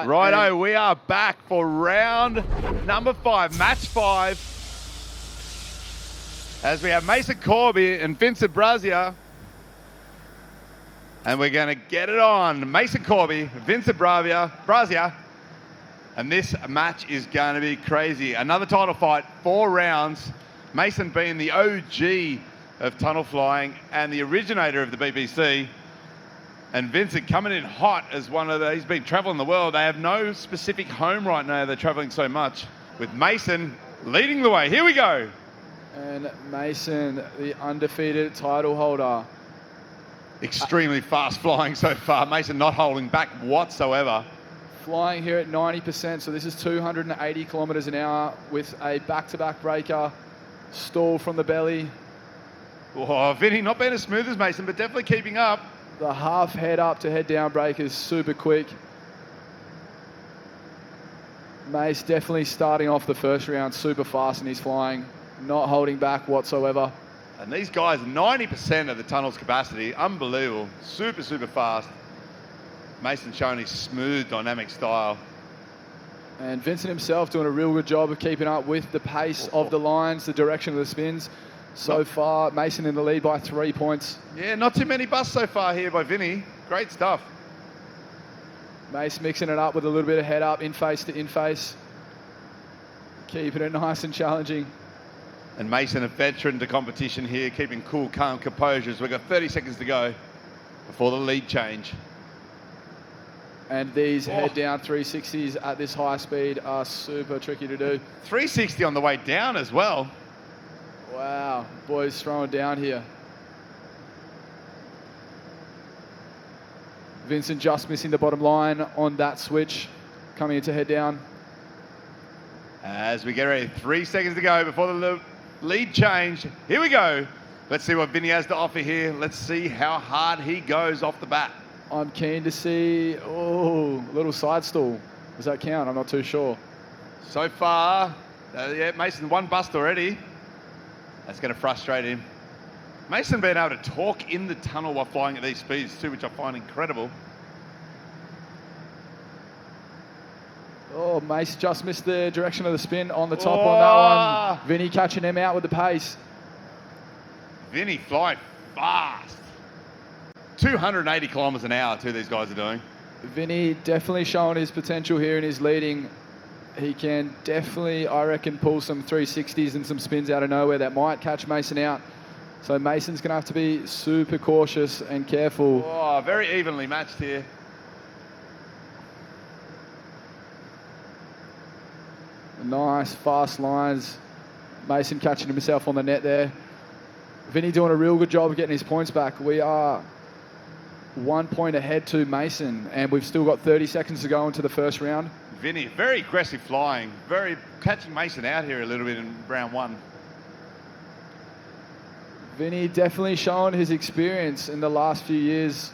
right. Righto, we are back for round number 5, match 5. As we have Mason Corby and Vincent Brazier. And we're going to get it on. Mason Corby, Vincent Brazier. And this match is going to be crazy. Another title fight, 4 rounds. Mason being the OG of tunnel flying and the originator of the BPC. And Vincent coming in hot as he's been traveling the world. They have no specific home right now. They're traveling so much. With Mason leading the way. Here we go. And Mason, the undefeated title holder. Extremely fast flying so far. Mason not holding back whatsoever. Flying here at 90%, so this is 280 kilometers an hour with a back-to-back breaker, stall from the belly. Oh, Vinnie not being as smooth as Mason, but definitely keeping up. The half head up to head down break is super quick. Mace definitely starting off the first round super fast in his flying, not holding back whatsoever. And these guys, 90% of the tunnel's capacity, unbelievable, super, super fast. Mason showing his smooth, dynamic style. And Vincent himself doing a real good job of keeping up with the pace of the lines, the direction of the spins. So far, Mason in the lead by 3 points. Yeah, not too many busts so far here by Vinnie. Great stuff. Mace mixing it up with a little bit of head up, in face to in face. Keeping it nice and challenging. And Mason, a veteran to competition here, keeping cool, calm, composure as we've got 30 seconds to go before the lead change. And these head down 360s at this high speed are super tricky to do. 360 on the way down as well. Wow, boys throwing down here. Vincent just missing the bottom line on that switch, coming into head down. As we get ready, 3 seconds to go before the lead change. Here we go. Let's see what Vinnie has to offer here. Let's see how hard he goes off the bat. I'm keen to see, a little side stall. Does that count? I'm not too sure. So far, Mason one bust already. That's going to frustrate him. Mason being able to talk in the tunnel while flying at these speeds too, which I find incredible. Oh, Mace just missed the direction of the spin on the top on that one. Vinnie catching him out with the pace. Vinnie flying fast. 280 kilometers an hour too, these guys are doing. Vinnie definitely showing his potential here in his leading. He can definitely, I reckon, pull some 360s and some spins out of nowhere that might catch Mason out. So Mason's going to have to be super cautious and careful. Oh, very evenly matched here. Nice, fast lines. Mason catching himself on the net there. Vinnie doing a real good job of getting his points back. We are 1 point ahead to Mason, and we've still got 30 seconds to go into the first round. Vinnie, very aggressive flying, very catching Mason out here a little bit in round 1. Vinnie definitely showing his experience in the last few years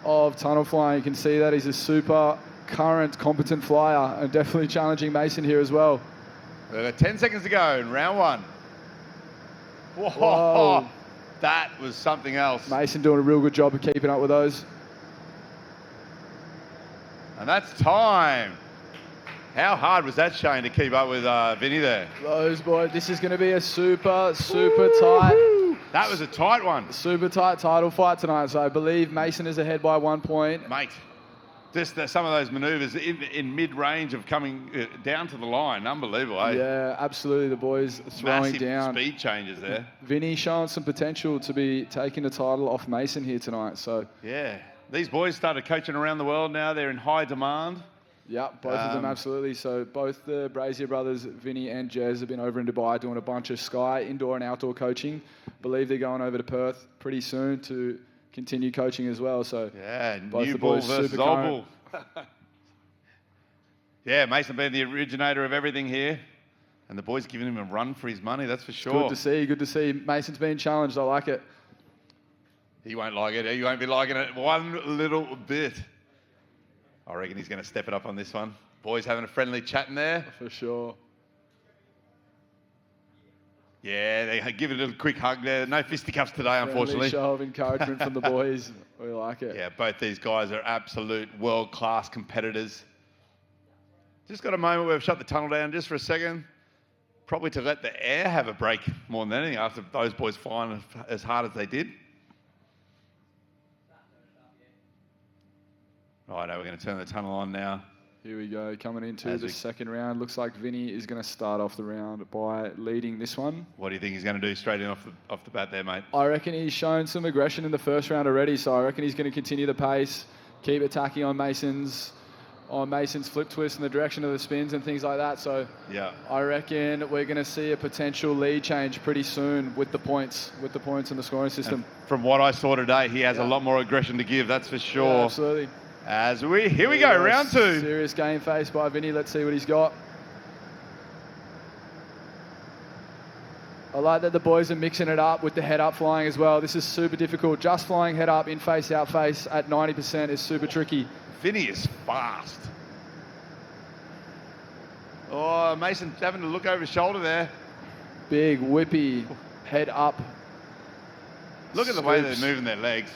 of tunnel flying. You can see that he's a super current, competent flyer, and definitely challenging Mason here as well. We've got 10 seconds to go in round 1. Whoa. That was something else. Mason doing a real good job of keeping up with those. And that's time. How hard was that, Shane, to keep up with Vinnie there? Those boys, this is going to be a super tight. That was a tight one. Super tight title fight tonight. So I believe Mason is ahead by 1 point. Mate, just some of those manoeuvres in mid-range of coming down to the line. Unbelievable, eh? Yeah, absolutely. The boys throwing Massive down. Speed changes there. Vinnie showing some potential to be taking the title off Mason here tonight. So yeah, these boys started coaching around the world now. They're in high demand. Yeah, both of them, absolutely. So both the Brazier brothers, Vinnie and Jez, have been over in Dubai doing a bunch of sky, indoor and outdoor coaching. Believe they're going over to Perth pretty soon to continue coaching as well. So yeah, both new the bull boys versus super old current. bull. Yeah, Mason being the originator of everything here. And the boys giving him a run for his money, that's for sure. Good to see. Mason's being challenged. I like it. He won't like it. He won't be liking it one little bit. I reckon he's going to step it up on this one. Boys having a friendly chat in there. For sure. Yeah, they give it a little quick hug there. No fisticuffs today, unfortunately. Friendly show of encouragement from the boys. We like it. Yeah, both these guys are absolute world-class competitors. Just got a moment where we've shut the tunnel down just for a second. Probably to let the air have a break more than anything after those boys flying as hard as they did. Right, we're going to turn the tunnel on now. Here we go, coming into the second round. Looks like Vinnie is going to start off the round by leading this one. What do you think he's going to do straight in off the bat there, mate? I reckon he's shown some aggression in the first round already, so I reckon he's going to continue the pace, keep attacking on Mason's flip twist in the direction of the spins and things like that. So yeah, I reckon we're going to see a potential lead change pretty soon with the points in the scoring system. And from what I saw today, he has a lot more aggression to give, that's for sure. Yeah, absolutely. Here we go, round two. Serious game face by Vinnie. Let's see what he's got. I like that the boys are mixing it up with the head up flying as well. This is super difficult. Just flying head up, in face, out face at 90% is super tricky. Vinnie is fast. Oh, Mason's having to look over his shoulder there. Big, whippy, head up. Look at the way they're moving their legs.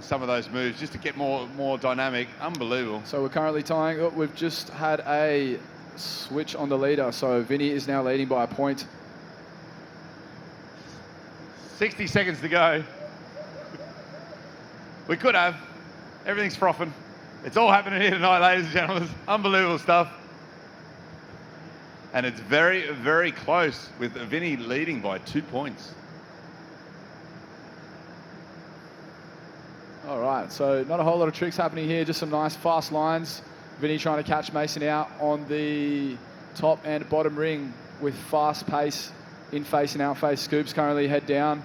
Some of those moves just to get more dynamic. Unbelievable. So we're currently tying. Oh, we've just had a switch on the leader. So Vinnie is now leading by a point. 60 seconds to go. We could have. Everything's frothing. It's all happening here tonight, ladies and gentlemen. Unbelievable stuff. And it's very, very close with Vinnie leading by 2 points. All right, so not a whole lot of tricks happening here, just some nice fast lines. Vinnie trying to catch Mason out on the top and bottom ring with fast pace, in face and out face. Scoops currently head down,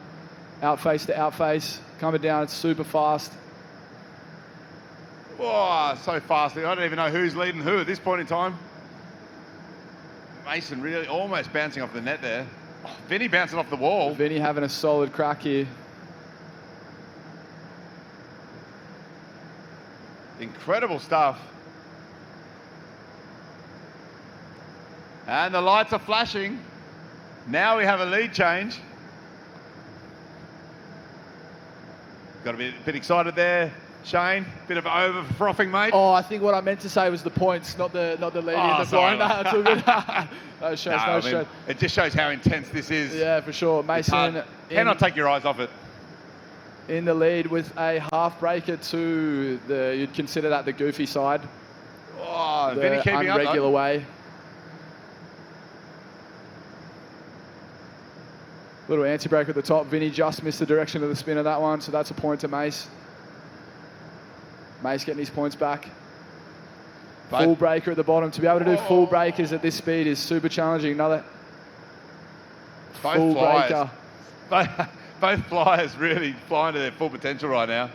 out face to out face, coming down, it's super fast. Oh, so fast. I don't even know who's leading who at this point in time. Mason really almost bouncing off the net there. Oh, Vinnie bouncing off the wall. Vinnie having a solid crack here. Incredible stuff. And the lights are flashing. Now we have a lead change. Got to be a bit excited there, Shane. Bit of over frothing, mate. Oh, I think what I meant to say was the points, not the lead. Oh, sorry. That's all good. No stress. It just shows how intense this is. Yeah, for sure. Mason cannot take your eyes off it. In the lead with a half breaker to you'd consider that the goofy side. Oh, Vinnie keeping up. Unregular way. Little anti-brake at the top. Vinnie just missed the direction of the spin of that one, so that's a point to Mace. Mace getting his points back. Full breaker at the bottom. To be able to do full breakers at this speed is super challenging. Another full breaker. Both flyers really flying to their full potential right now.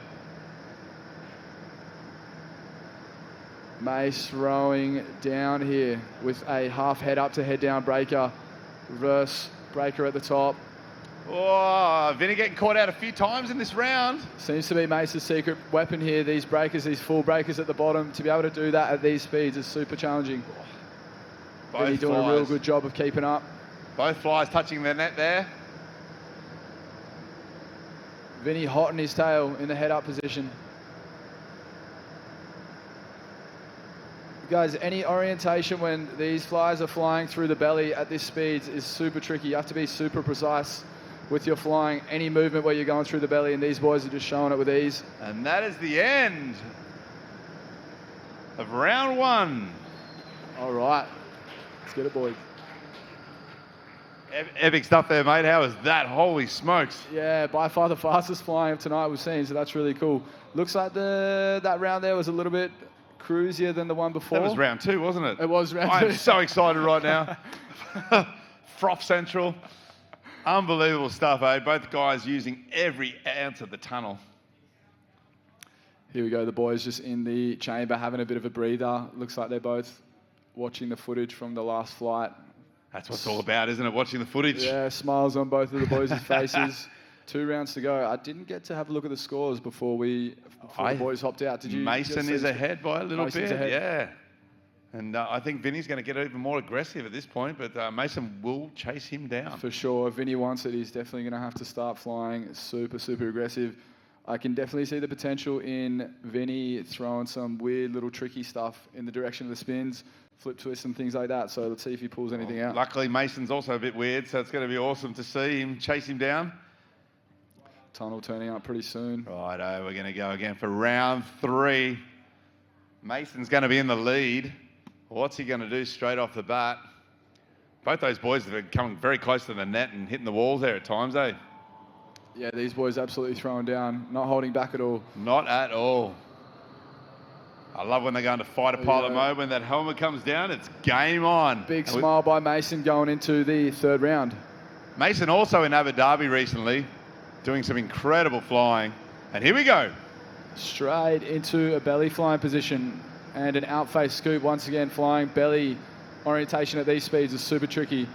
Mace rowing down here with a half head up to head down breaker. Reverse breaker at the top. Oh, Vinnie getting caught out a few times in this round. Seems to be Mace's secret weapon here, these breakers, these full breakers at the bottom. To be able to do that at these speeds is super challenging. Vinnie doing a real good job of keeping up. Both flyers touching their net there. Vinnie hot in his tail in the head up position. Guys, any orientation when these flyers are flying through the belly at this speed is super tricky. You have to be super precise with your flying. Any movement where you're going through the belly, and these boys are just showing it with ease. And that is the end of round one. All right, let's get it, boys. Epic stuff there, mate. How was that? Holy smokes. Yeah, by far the fastest flying of tonight we've seen, so that's really cool. Looks like that round there was a little bit cruisier than the one before. That was round two, wasn't it? It was round two. I'm so excited right now. Froth Central. Unbelievable stuff, eh? Both guys using every ounce of the tunnel. Here we go, the boys just in the chamber having a bit of a breather. Looks like they're both watching the footage from the last flight. That's what it's all about, isn't it? Watching the footage. Yeah, smiles on both of the boys' faces. 2 rounds to go. I didn't get to have a look at the scores before the boys hopped out. Did you? Mason is ahead by a little bit. Ahead. Yeah. And I think Vinnie's going to get even more aggressive at this point, but Mason will chase him down. For sure. If Vinnie wants it, he's definitely going to have to start flying super, super aggressive. I can definitely see the potential in Vinnie throwing some weird little tricky stuff in the direction of the spins, flip twists and things like that. So let's see if he pulls anything out. Luckily, Mason's also a bit weird, so it's going to be awesome to see him chase him down. Tunnel turning up pretty soon. Righto, we're going to go again for round 3. Mason's going to be in the lead. What's he going to do straight off the bat? Both those boys have been coming very close to the net and hitting the walls there at times, eh? Yeah, these boys absolutely throwing down, not holding back at all. Not at all. I love when they go into fighter pilot mode. When that helmet comes down, it's game on. Big smile by Mason going into the 3rd round. Mason also in Abu Dhabi recently, doing some incredible flying. And here we go. Straight into a belly flying position and an outface scoop once again flying. Belly orientation at these speeds is super tricky.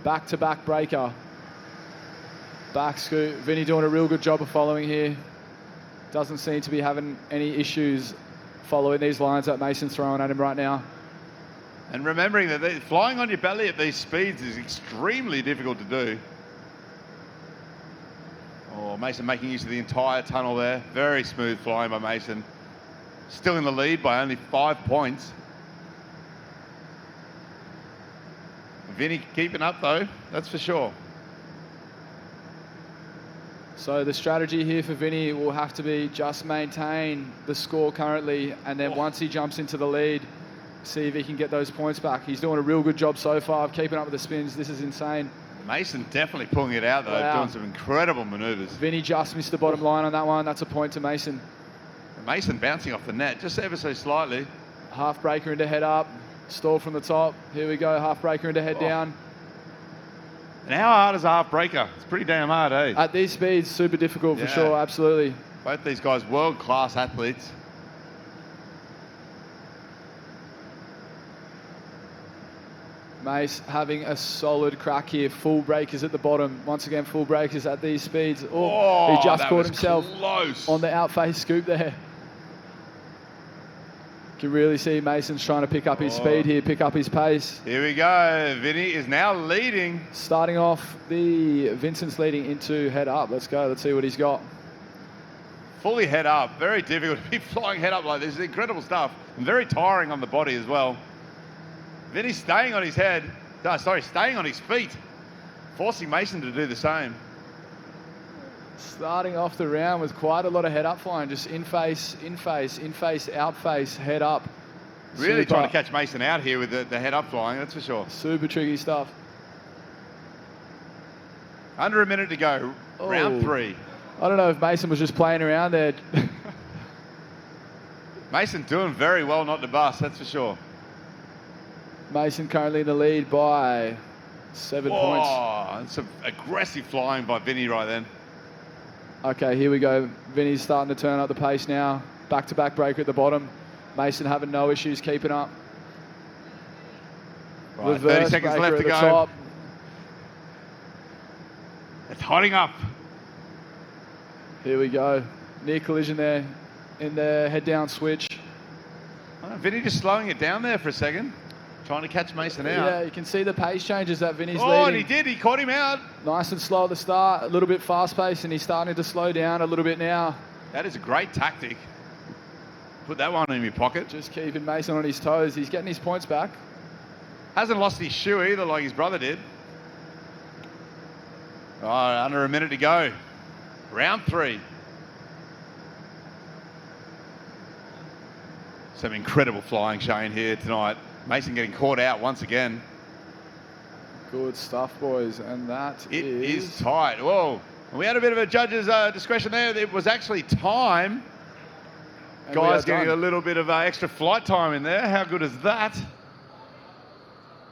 Back-to-back breaker. Back scoop. Vinnie doing a real good job of following here. Doesn't seem to be having any issues following these lines that Mason's throwing at him right now. And remembering that flying on your belly at these speeds is extremely difficult to do. Oh, Mason making use of the entire tunnel there. Very smooth flying by Mason. Still in the lead by only 5 points. Vinnie keeping up though, that's for sure. So the strategy here for Vinnie will have to be just maintain the score currently, and then once he jumps into the lead, see if he can get those points back. He's doing a real good job so far of keeping up with the spins. This is insane. Mason definitely pulling it out though, doing some incredible manoeuvres. Vinnie just missed the bottom line on that one. That's a point to Mason. Mason bouncing off the net just ever so slightly. Half breaker into head up, stall from the top. Here we go, half breaker into head down. And how hard is a half breaker? It's pretty damn hard, eh? At these speeds, super difficult for sure, absolutely. Both these guys, world-class athletes. Mace having a solid crack here. Full breakers at the bottom. Once again, full breakers at these speeds. Oh, he just caught himself on the outface scoop there. You can really see Mason's trying to pick up his speed here, pick up his pace. Here we go. Vinnie is now leading. Starting off, Vincent's leading into head up. Let's go. Let's see what he's got. Fully head up. Very difficult to be flying head up like this. Incredible stuff. And very tiring on the body as well. Vinnie's staying on his head. No, sorry, staying on his feet. Forcing Mason to do the same. Starting off the round with quite a lot of head up flying, just in face, out face, head up. Really trying to catch Mason out here with the head up flying, that's for sure. Super tricky stuff. Under a minute to go, round 3. I don't know if Mason was just playing around there. Mason doing very well not to bust, that's for sure. Mason currently in the lead by 7 points. And some aggressive flying by Vinnie right then. Okay, here we go. Vinnie's starting to turn up the pace now. Back-to-back breaker at the bottom. Mason having no issues keeping up. Right, 30 seconds left to go. Top. It's hotting up. Here we go. Near collision there in the head-down switch. Vinnie just slowing it down there for a second. Trying to catch Mason out. Yeah, you can see the pace changes that Vinnie's leading. And he did. He caught him out. Nice and slow at the start. A little bit fast-paced, and he's starting to slow down a little bit now. That is a great tactic. Put that one in your pocket. Just keeping Mason on his toes. He's getting his points back. Hasn't lost his shoe either like his brother did. All right, under a minute to go. Round 3. Some incredible flying showing here tonight. Mason getting caught out once again. Good stuff, boys. And that is tight. Whoa. We had a bit of a judge's discretion there. It was actually time. And guys getting a little bit of extra flight time in there. How good is that?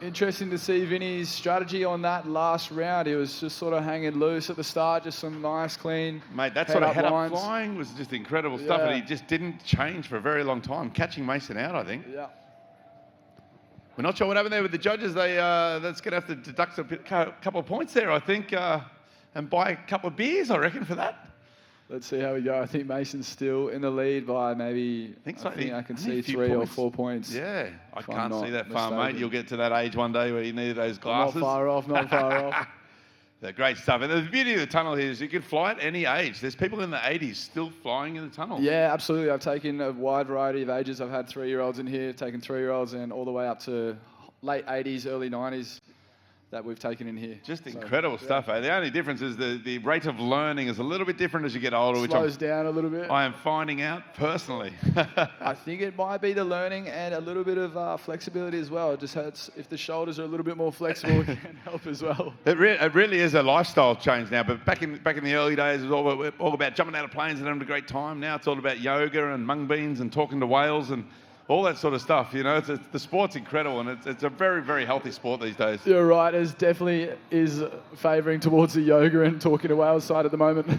Interesting to see Vinnie's strategy on that last round. He was just sort of hanging loose at the start, just some nice, clean Mate, that sort of head-up flying was just incredible stuff, and he just didn't change for a very long time, catching Mason out, I think. Yeah. We're not sure what happened there with the judges. That's going to have to deduct a couple of points there, I think, and buy a couple of beers, I reckon, for that. Let's see how we go. I think Mason's still in the lead by maybe, I think I can see 3 or 4 points. Yeah, I can't see that far, mate. You'll get to that age one day where you need those glasses. Not far off, not far off. The great stuff. And the beauty of the tunnel here is you can fly at any age. There's people in the 80s still flying in the tunnel. Yeah, absolutely. I've taken a wide variety of ages. I've had 3-year-olds in here, taken 3-year-olds, and all the way up to late 80s, early 90s that we've taken in here. Just incredible stuff, eh? The only difference is the rate of learning is a little bit different as you get older. Slows down a little bit. I am finding out personally. I think it might be the learning and a little bit of flexibility as well. It just hurts if the shoulders are a little bit more flexible, it can help as well. It really is a lifestyle change now. But back in the early days, it was all about jumping out of planes and having a great time. Now it's all about yoga and mung beans and talking to whales and all that sort of stuff. You know, the sport's incredible, and it's a very, very healthy sport these days. You're right. It definitely is favouring towards the yoga and talking to whales side at the moment.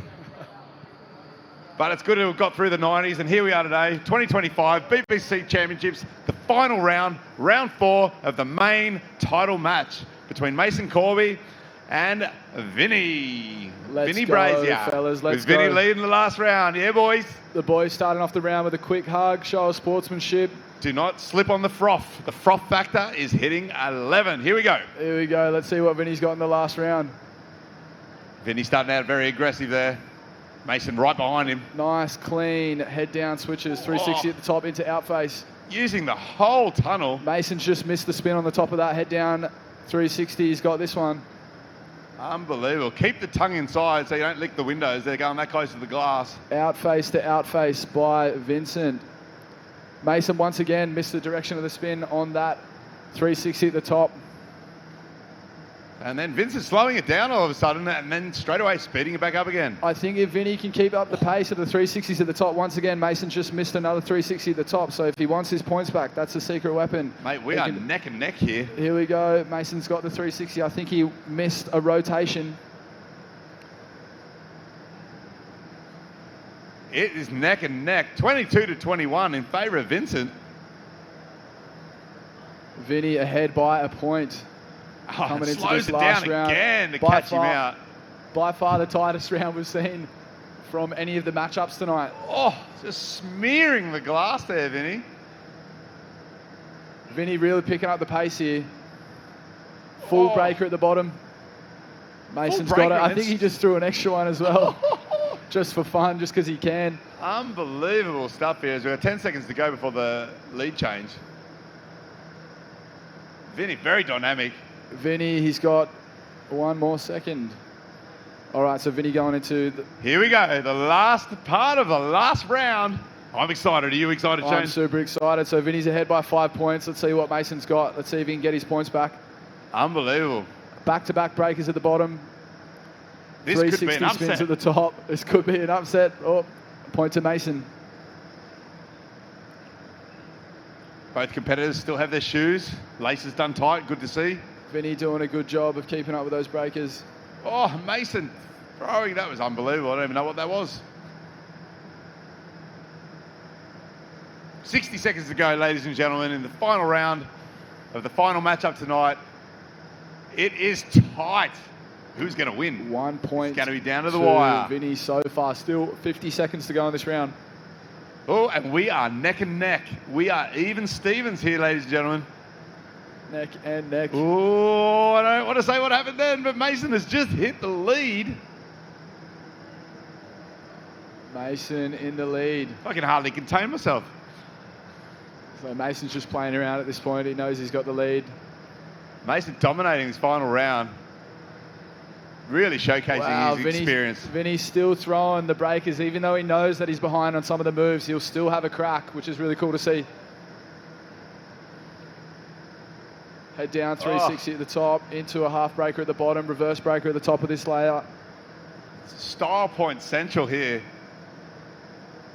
But it's good to have got through the 90s, and here we are today, 2025 BPC Championships, the final round, round 4 of the main title match between Mason Corby and Vinnie. Vinnie Brazier. Fellas, let's with Vinnie go. leading the last round. Yeah, boys. The boys starting off the round with a quick hug, show of sportsmanship. Do not slip on the froth. The froth factor is hitting 11. Here we go. Here we go. Let's see what Vinnie's got in the last round. Vinnie starting out very aggressive there. Mason right behind him. Nice, clean, head down switches, 360 at the top into outface. Using the whole tunnel. Mason's just missed the spin on the top of that, head down, 360. He's got this one. Unbelievable. Keep the tongue inside so you don't lick the windows. They're going that close to the glass. Outface to outface by Vincent. Mason once again missed the direction of the spin on that 360 at the top. And then Vincent slowing it down all of a sudden and then straight away speeding it back up again. I think if Vinnie can keep up the pace of the 360s at the top, once again, Mason just missed another 360 at the top. So if he wants his points back, that's the secret weapon. Mate, we are neck and neck here. Here we go. Mason's got the 360. I think he missed a rotation. It is neck and neck. 22-21 in favour of Vincent. Vinnie ahead by a point. Coming into this last round again to catch him out. By far the tightest round we've seen from any of the matchups tonight. Oh, just smearing the glass there, Vinnie. Vinnie really picking up the pace here. Full breaker at the bottom. Mason's got it. I think he just threw an extra one as well. Just for fun, just because he can. Unbelievable stuff here. We've got 10 seconds to go before the lead change. Vinnie, very dynamic. Vinnie, he's got one more second. All right, so Vinnie going into... Here we go, the last part of the last round. I'm excited. Are you excited, Shane? I'm super excited. So Vinnie's ahead by 5 points. Let's see what Mason's got. Let's see if he can get his points back. Unbelievable. Back-to-back breakers at the bottom. This could be an upset. Spins at the top. This could be an upset. Oh, point to Mason. Both competitors still have their shoes. Laces done tight. Good to see. Vinnie doing a good job of keeping up with those breakers. Oh, Mason throwing. That was unbelievable. I don't even know what that was. 60 seconds to go, ladies and gentlemen, in the final round of the final matchup tonight. It is tight. Who's going to win? 1 point. It's going to be down to the wire. Vinnie so far. Still 50 seconds to go in this round. Oh, and we are neck and neck. We are even Stevens here, ladies and gentlemen. Neck and neck. Oh, I don't want to say what happened then, but Mason has just hit the lead. Mason in the lead. I can hardly contain myself. So Mason's just playing around at this point. He knows he's got the lead. Mason dominating this final round. Really showcasing his experience. Vinnie's still throwing the breakers. Even though he knows that he's behind on some of the moves, he'll still have a crack, which is really cool to see. Head down, 360 at the top, into a half breaker at the bottom, reverse breaker at the top of this layout. Style point central here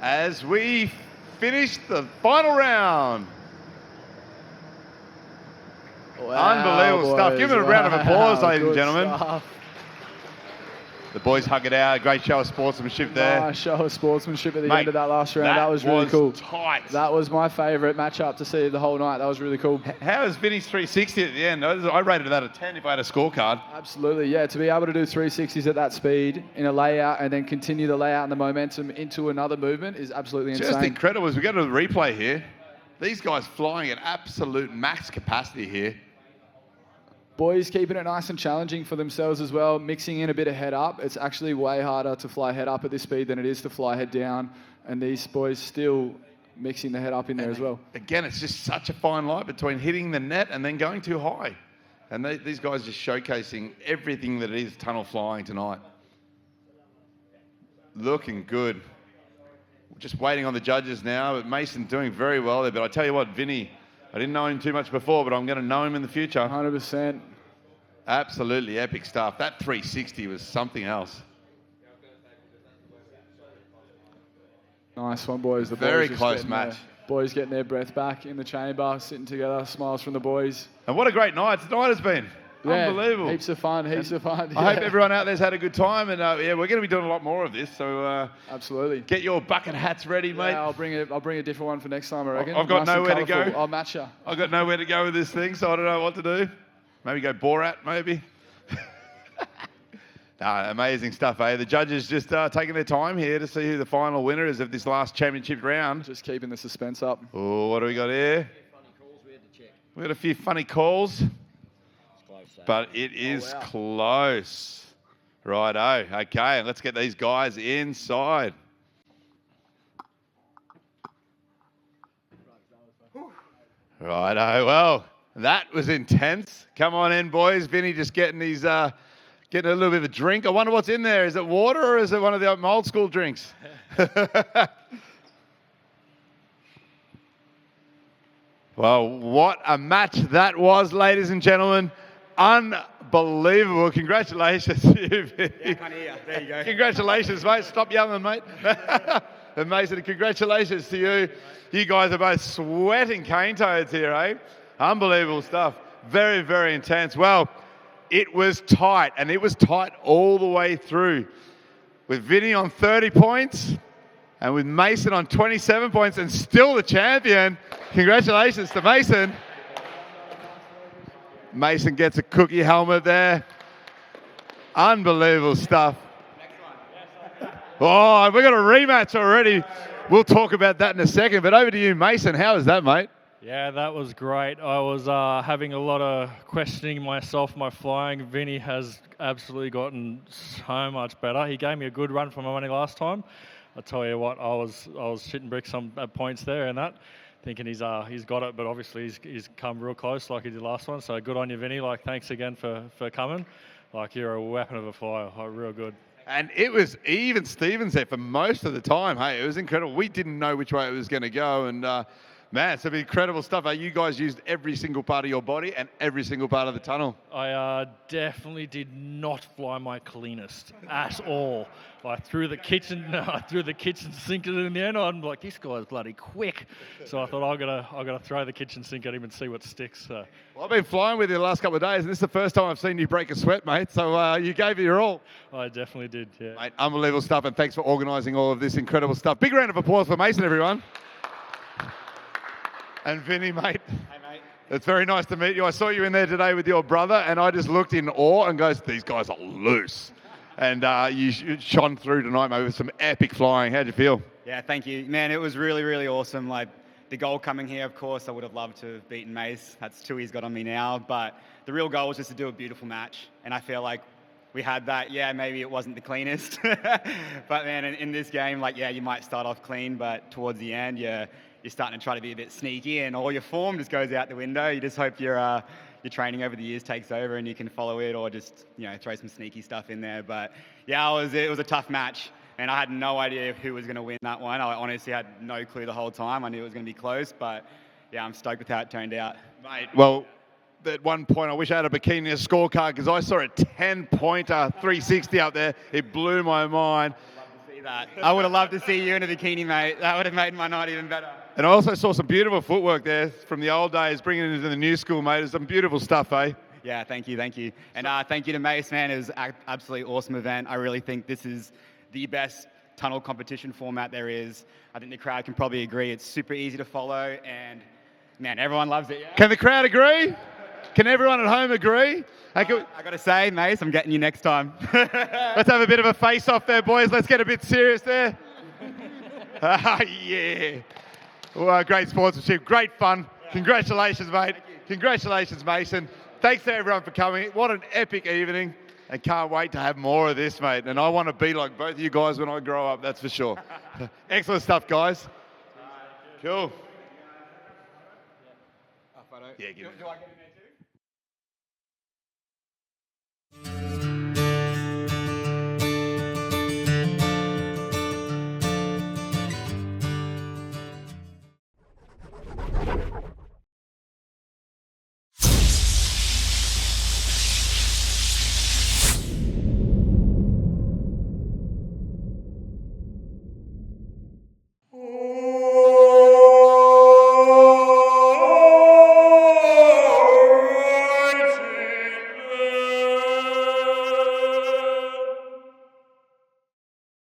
as we finish the final round. Wow, unbelievable stuff. Give it a round of applause, ladies and gentlemen. Stuff. The boys hug it out. Great show of sportsmanship there. Nice show of sportsmanship at the end of that last round. That was really cool. Tight. That was my favourite matchup to see the whole night. That was really cool. How is Vinnie's 360 at the end? I rated that a 10 if I had a scorecard. Absolutely, yeah. To be able to do 360s at that speed in a layout and then continue the layout and the momentum into another movement is absolutely insane. Just incredible. As we go to the replay here, these guys flying at absolute max capacity here. Boys keeping it nice and challenging for themselves as well, mixing in a bit of head up. It's actually way harder to fly head up at this speed than it is to fly head down. And these boys still mixing the head up in there as well. Again, it's just such a fine line between hitting the net and then going too high. And these guys just showcasing everything that it is tunnel flying tonight. Looking good. We're just waiting on the judges now, but Mason doing very well there. But I tell you what, Vinnie, I didn't know him too much before, but I'm going to know him in the future. 100%. Absolutely epic stuff. That 360 was something else. Nice one, boys. The Very boys close match. Boys getting their breath back in the chamber, sitting together, smiles from the boys. And what a great night tonight has been. Yeah, Unbelievable. Heaps of fun. Yeah. I hope everyone out there's had a good time. And we're going to be doing a lot more of this. So absolutely. Get your bucket hats ready, mate. Yeah, I'll bring a different one for next time, I reckon. I've got nowhere to go. I'll match you. I've got nowhere to go with this thing, so I don't know what to do. Maybe go Borat, maybe. Amazing stuff, eh? The judges just taking their time here to see who the final winner is of this last championship round. Just keeping the suspense up. Oh, what do we got here? We got a few funny calls. But it is close. Righto. Okay, let's get these guys inside. Righto. Well, that was intense. Come on in, boys. Vinnie just getting his getting a little bit of a drink. I wonder what's in there. Is it water or is it one of the old school drinks? Well, what a match that was, ladies and gentlemen. Unbelievable. Congratulations to you, Vinnie. Yeah, I can't hear. There you go. Congratulations, mate. Stop yelling, mate. And Mason, congratulations to you. You guys are both sweating cane toads here, eh? Unbelievable stuff. Very, very intense. Well, it was tight, and it was tight all the way through. With Vinnie on 30 points and with Mason on 27 points and still the champion. Congratulations to Mason. Mason gets a cookie helmet there. Unbelievable stuff. Oh, we've got a rematch already. We'll talk about that in a second. But over to you, Mason. How was that, mate? Yeah, that was great. I was having a lot of questioning myself, my flying. Vinnie has absolutely gotten so much better. He gave me a good run for my money last time. I tell you what, I was shitting bricks at points there and that, thinking he's got it, but obviously he's come real close like he did last one. So good on you, Vinnie. Like, thanks again for coming. Like, you're a weapon of a flyer. Like, real good. And it was even Stevens there for most of the time. Hey, it was incredible. We didn't know which way it was going to go, and man, some incredible stuff. You guys used every single part of your body and every single part of the tunnel. I definitely did not fly my cleanest at all. I threw the kitchen sink at it in the end. I'm like, this guy's bloody quick. So I thought I gotta throw the kitchen sink at him and see what sticks. So. Well, I've been flying with you the last couple of days, and this is the first time I've seen you break a sweat, mate. So you gave it your all. I definitely did. Yeah. Mate, unbelievable stuff, and thanks for organising all of this incredible stuff. Big round of applause for Mason, everyone. And Vinnie, mate. Hey, mate. It's very nice to meet you. I saw you in there today with your brother, and I just looked in awe and goes, these guys are loose. And you shone through tonight, mate, with some epic flying. How'd you feel? Yeah, thank you. Man, it was really, really awesome. Like, the goal coming here, of course, I would have loved to have beaten Mace. That's 2 he's got on me now. But the real goal was just to do a beautiful match. And I feel like we had that. Yeah, maybe it wasn't the cleanest. But, man, in this game, like, yeah, you might start off clean, but towards the end, you're starting to try to be a bit sneaky, and all your form just goes out the window. You just hope your training over the years takes over and you can follow it, or just throw some sneaky stuff in there. But yeah, it was a tough match, and I had no idea who was going to win that one. I honestly had no clue the whole time. I knew it was going to be close, but yeah, I'm stoked with how it turned out. Mate, well, at one point I wish I had a bikini scorecard, because I saw a 10-pointer 360 up there. It blew my mind. I would have loved to see you in a bikini, mate. That would have made my night even better. And I also saw some beautiful footwork there from the old days, bringing it into the new school, mate. It's some beautiful stuff, eh? Yeah, thank you. And thank you to Mace, man. It was an absolutely awesome event. I really think this is the best tunnel competition format there is. I think the crowd can probably agree. It's super easy to follow, and, man, everyone loves it. Yeah? Can the crowd agree? Can everyone at home agree? I got to say, Mace, I'm getting you next time. Let's have a bit of a face-off there, boys. Let's get a bit serious there. Yeah. Well, great sportsmanship, great fun. Congratulations, mate. Congratulations, Mason. Thanks to everyone for coming. What an epic evening. And can't wait to have more of this, mate. And I want to be like both of you guys when I grow up, that's for sure. Excellent stuff, guys. Cool. Yeah, give it.